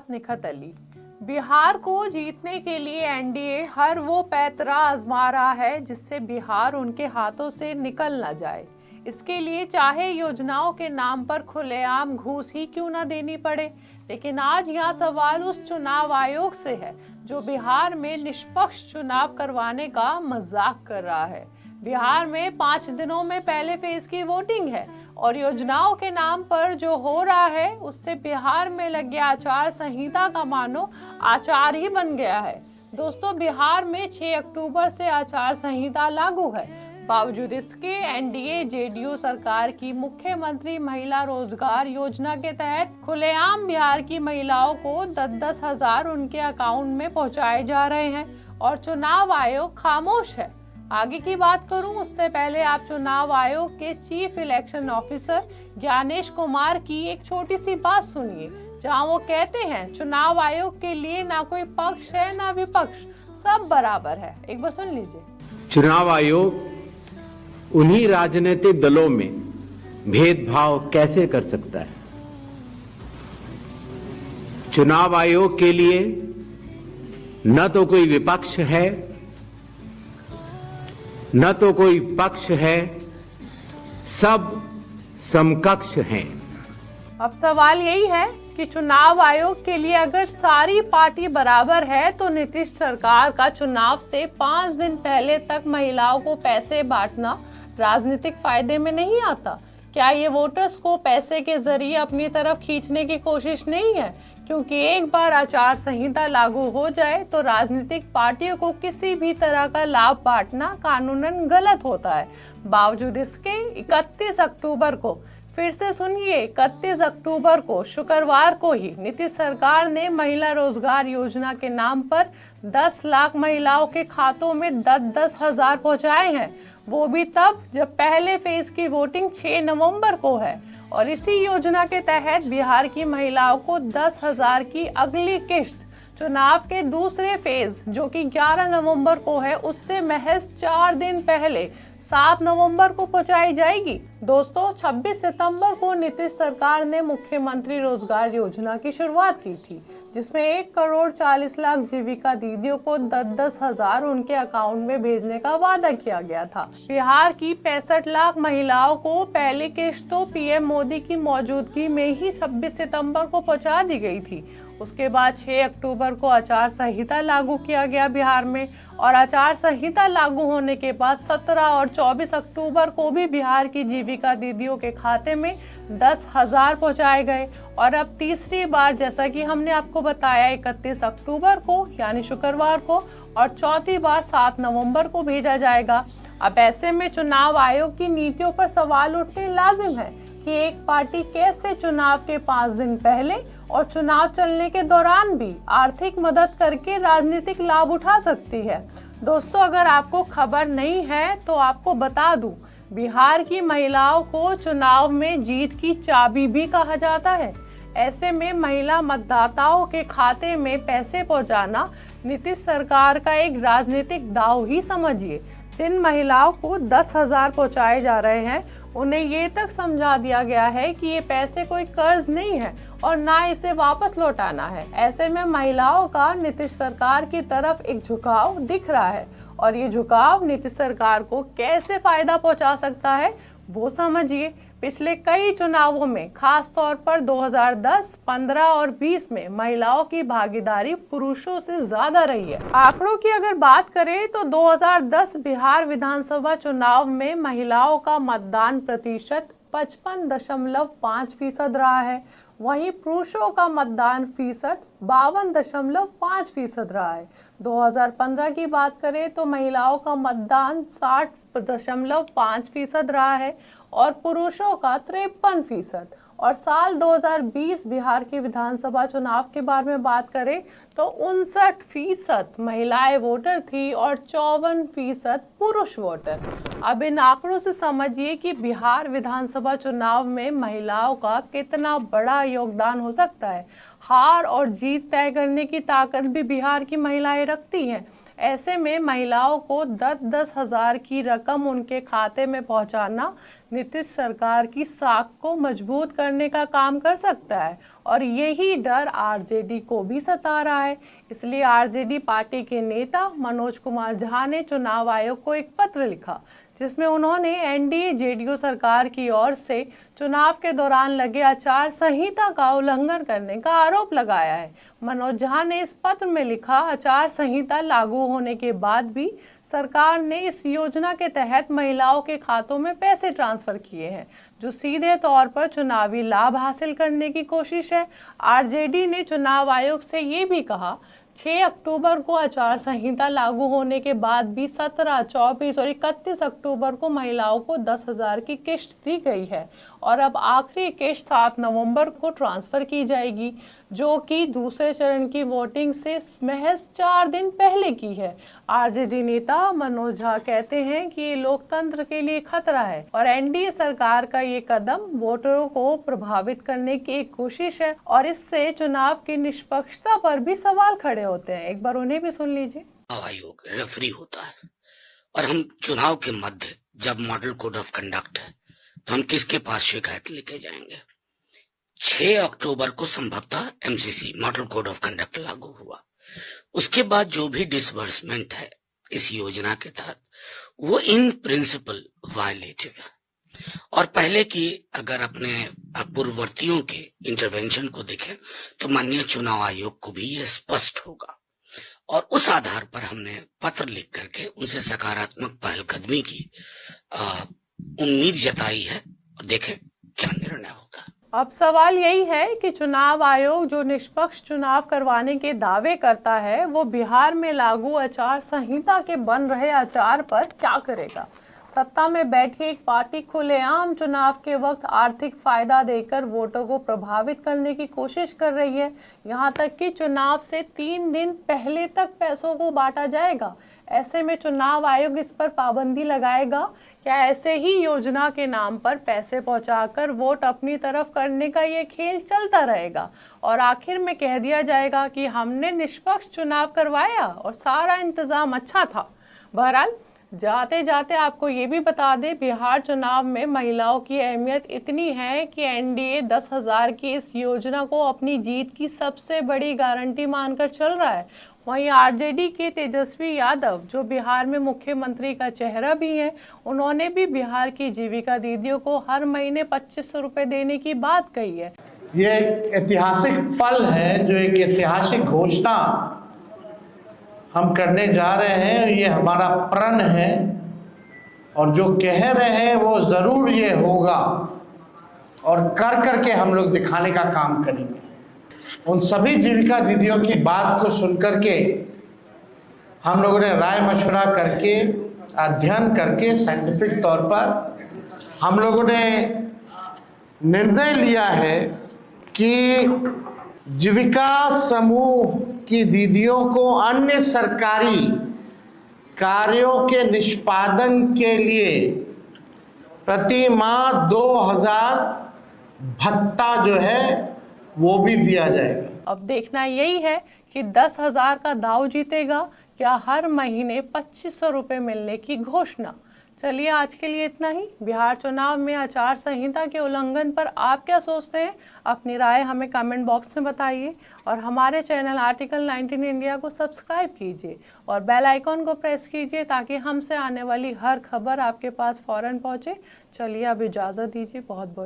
साथ निखत अली। बिहार को जीतने के लिए एनडीए हर वो पैतरा आजमा रहा है जिससे बिहार उनके हाथों से निकल ना जाए। इसके लिए चाहे योजनाओं के नाम पर खुलेआम घूस ही क्यों ना देनी पड़े। लेकिन आज यहाँ सवाल उस चुनाव आयोग से है जो बिहार में निष्पक्ष चुनाव करवाने का मजाक कर रहा है। बिहार में 5 दिनों में पहले फेज की वोटिंग है और योजनाओं के नाम पर जो हो रहा है उससे बिहार में लगे आचार संहिता का मानो आचार ही बन गया है। दोस्तों, बिहार में 6 अक्टूबर से आचार संहिता लागू है। बावजूद इसके एनडीए जेडीयू सरकार की मुख्यमंत्री महिला रोजगार योजना के तहत खुलेआम बिहार की महिलाओं को 10-10 हजार उनके अकाउंट में पहुंचाए जा रहे हैं और चुनाव आयोग खामोश है। आगे की बात करूं उससे पहले आप चुनाव आयोग के chief election officer Gyanesh Kumar की एक छोटी सी बात सुनिए, जहां वो कहते हैं चुनाव आयोग के लिए ना कोई पक्ष है ना विपक्ष, सब बराबर है। एक बार सुन लीजिए। चुनाव आयोग उन्हीं राजनीतिक दलों में भेदभाव कैसे कर सकता है? चुनाव आयोग के लिए न तो कोई विपक्ष है न तो कोई पक्ष है, सब समकक्ष हैं। अब सवाल यही है कि चुनाव आयोग के लिए अगर सारी पार्टी बराबर है तो नीतीश सरकार का चुनाव से 5 दिन पहले तक महिलाओं को पैसे बांटना राजनीतिक फायदे में नहीं आता? क्या ये वोटर्स को पैसे के जरिए अपनी तरफ खींचने की कोशिश नहीं है? क्योंकि एक बार आचार संहिता लागू हो जाए तो राजनीतिक पार्टियों को किसी भी तरह का लाभ बांटना कानूनन गलत होता है। बावजूद इसके 31 अक्टूबर को, फिर से सुनिए, 31 अक्टूबर को शुक्रवार को ही नीतीश सरकार ने महिला रोजगार योजना के नाम पर 10 लाख महिलाओं के खातों में 10-10 हजार पहुंचाए हैं। वो भी तब जब पहले फेज की वोटिंग 6 नवंबर को है और इसी योजना के तहत बिहार की महिलाओं को 10 हजार की अगली किश्त चुनाव के दूसरे फेज जो कि 11 नवंबर को है उससे महज 4 दिन पहले 7 नवंबर को पहुंचाई जाएगी। दोस्तों, 26 सितंबर को नीतीश सरकार ने मुख्यमंत्री रोजगार योजना की शुरुआत की थी जिसमें 1,40,00,000 जीविका दीदियों को 10-10 हजार उनके अकाउंट में भेजने का वादा किया गया था। बिहार की 65 लाख महिलाओं को पहली किश्त तो पीएम मोदी की मौजूदगी में ही 26 सितंबर को पहुंचा दी गई थी। उसके बाद 6 अक्टूबर को आचार संहिता लागू किया गया बिहार में और आचार संहिता लागू होने के बाद 17 और 24 अक्टूबर को भी बिहार की जीविका दीदियों के खाते में 10 हजार पहुँचाए गए और अब तीसरी बार जैसा कि हमने आपको बताया 31 अक्टूबर को यानी शुक्रवार को और चौथी बार 7 नवंबर को भेजा जाएगा। अब ऐसे में चुनाव आयोग की नीतियों पर सवाल उठने लाजिम है कि एक पार्टी कैसे चुनाव के 5 दिन पहले और चुनाव चलने के दौरान भी आर्थिक मदद करके राजनीतिक लाभ उठा सकती है। दोस्तों, अगर आपको खबर नहीं है तो आपको बता दूं, बिहार की महिलाओं को चुनाव में जीत की चाबी भी कहा जाता है। ऐसे में महिला मतदाताओं के खाते में पैसे पहुंचाना नीतीश सरकार का एक राजनीतिक दांव ही समझिए। जिन महिलाओं को 10 हजार पहुंचाए जा रहे हैं उन्हें ये तक समझा दिया गया है कि ये पैसे कोई कर्ज नहीं है और ना इसे वापस लौटाना है। ऐसे में महिलाओं का नीतीश सरकार की तरफ एक झुकाव दिख रहा है और ये झुकाव नीतीश सरकार को कैसे फायदा पहुंचा सकता है वो समझिए। पिछले कई चुनावों में खास तौर पर 2010, 15 और 20 में महिलाओं की भागीदारी पुरुषों से ज्यादा रही है। आंकड़ों की अगर बात करें तो 2010 बिहार विधानसभा चुनाव में महिलाओं का मतदान प्रतिशत 55.5% रहा है, वहीं पुरुषों का मतदान फीसद 52.5% रहा है। 2015 की बात करें तो महिलाओं का मतदान 60.5% रहा है और पुरुषों का 53%। और साल 2020 बिहार के विधानसभा चुनाव के बारे में बात करें तो 59% महिलाएं वोटर थी और 54% पुरुष वोटर। अब इन आंकड़ों से समझिए कि बिहार विधानसभा चुनाव में महिलाओं का कितना बड़ा योगदान हो सकता है। हार और जीत तय करने की ताकत भी बिहार की महिलाएं रखती हैं। ऐसे में महिलाओं को 10-10 हज़ार की रकम उनके खाते में पहुंचाना नीतीश सरकार की साख को मजबूत करने का काम कर सकता है और यही डर आरजेडी को भी सता रहा है। इसलिए आरजेडी पार्टी के नेता मनोज कुमार झा ने चुनाव आयोग को एक पत्र लिखा जिसमें उन्होंने एनडीए जेडीयू सरकार की ओर से चुनाव के दौरान लगे आचार संहिता का उल्लंघन करने का आरोप लगाया है। मनोज झा ने इस पत्र में लिखा, आचार संहिता लागू होने के बाद भी सरकार ने इस योजना के तहत महिलाओं के खातों में पैसे ट्रांसफर किए हैं जो सीधे तौर पर चुनावी लाभ हासिल करने की कोशिश है। आरजेडी ने चुनाव आयोग से ये भी कहा 6 अक्टूबर को आचार संहिता लागू होने के बाद भी 17, 24 और 31 अक्टूबर को महिलाओं को 10,000 की किश्त दी गई है और अब आखिरी किश्त 7 नवंबर को ट्रांसफर की जाएगी जो कि दूसरे चरण की वोटिंग से महज 4 दिन पहले की है। आरजेडी नेता मनोज झा कहते हैं कि ये लोकतंत्र के लिए खतरा है और एनडीए सरकार का ये कदम वोटरों को प्रभावित करने की एक कोशिश है और इससे चुनाव की निष्पक्षता पर भी सवाल खड़े होते हैं। एक बार उन्हें भी सुन लीजिए। आयोग रेफरी होता है और हम चुनाव के मध्य जब मॉडल कोड ऑफ कंडक्ट है तो हम किसके पास शिकायत लेके जाएंगे। 6 अक्टूबर को संभवतः MCC model code of conduct लागू हुआ, उसके बाद जो भी डिसबर्समेंट है इस योजना के तहत वो इन प्रिंसिपल वायलेटिव है और पहले की अगर अपने पूर्ववर्तियों के इंटरवेंशन को देखें तो माननीय चुनाव आयोग को भी ये स्पष्ट होगा और उस आधार पर हमने पत्र लिख करके उनसे सकारात्मक पहलकदमी की उम्मीद जताई है और देखें क्या निर्णय होता है। अब सवाल यही है कि चुनाव आयोग जो निष्पक्ष चुनाव करवाने के दावे करता है वो बिहार में लागू आचार संहिता के बन रहे आचार पर क्या करेगा। सत्ता में बैठी एक पार्टी खुलेआम चुनाव के वक्त आर्थिक फायदा देकर वोटों को प्रभावित करने की कोशिश कर रही है। यहाँ तक कि चुनाव से 3 दिन पहले तक पैसों को बांटा जाएगा। ऐसे में चुनाव आयोग इस पर पाबंदी लगाएगा। क्या ऐसे ही योजना के नाम पर पैसे पहुंचाकर वोट अपनी तरफ करने का ये खेल चलता रहेगा और आखिर में कह दिया जाएगा कि हमने निष्पक्ष चुनाव करवाया और सारा इंतजाम अच्छा था। बहरहाल जाते जाते आपको ये भी बता दें, बिहार चुनाव में महिलाओं की अहमियत इतनी है कि एनडीए 10,000 की इस योजना को अपनी जीत की सबसे बड़ी गारंटी मानकर चल रहा है। वहीं आरजेडी के तेजस्वी यादव जो बिहार में मुख्यमंत्री का चेहरा भी हैं, उन्होंने भी बिहार की जीविका दीदियों को हर महीने 2500 रुपए देने की बात कही है। ये एक ऐतिहासिक पल है, जो एक ऐतिहासिक घोषणा हम करने जा रहे हैं। ये हमारा प्रण है और जो कह रहे हैं वो ज़रूर ये होगा और कर करके हम लोग दिखाने का काम करेंगे। उन सभी जीविका दीदियों की बात को सुन करके हम लोगों ने राय मशवरा करके, अध्ययन करके, साइंटिफिक तौर पर हम लोगों ने निर्णय लिया है कि जीविका समूह की दीदियों को अन्य सरकारी कार्यों के निष्पादन के लिए प्रति माह 2000 भत्ता जो है वो भी दिया जाएगा। अब देखना यही है कि 10,000 का दाव जीतेगा क्या हर महीने 2500 रुपए मिलने की घोषणा। चलिए आज के लिए इतना ही। बिहार चुनाव में आचार संहिता के उल्लंघन पर आप क्या सोचते हैं, अपनी राय हमें कमेंट बॉक्स में बताइए और हमारे चैनल आर्टिकल 19 इंडिया को सब्सक्राइब कीजिए और बेल आइकॉन को प्रेस कीजिए ताकि हमसे आने वाली हर खबर आपके पास फौरन पहुंचे। चलिए अब इजाज़त दीजिए। बहुत बहुत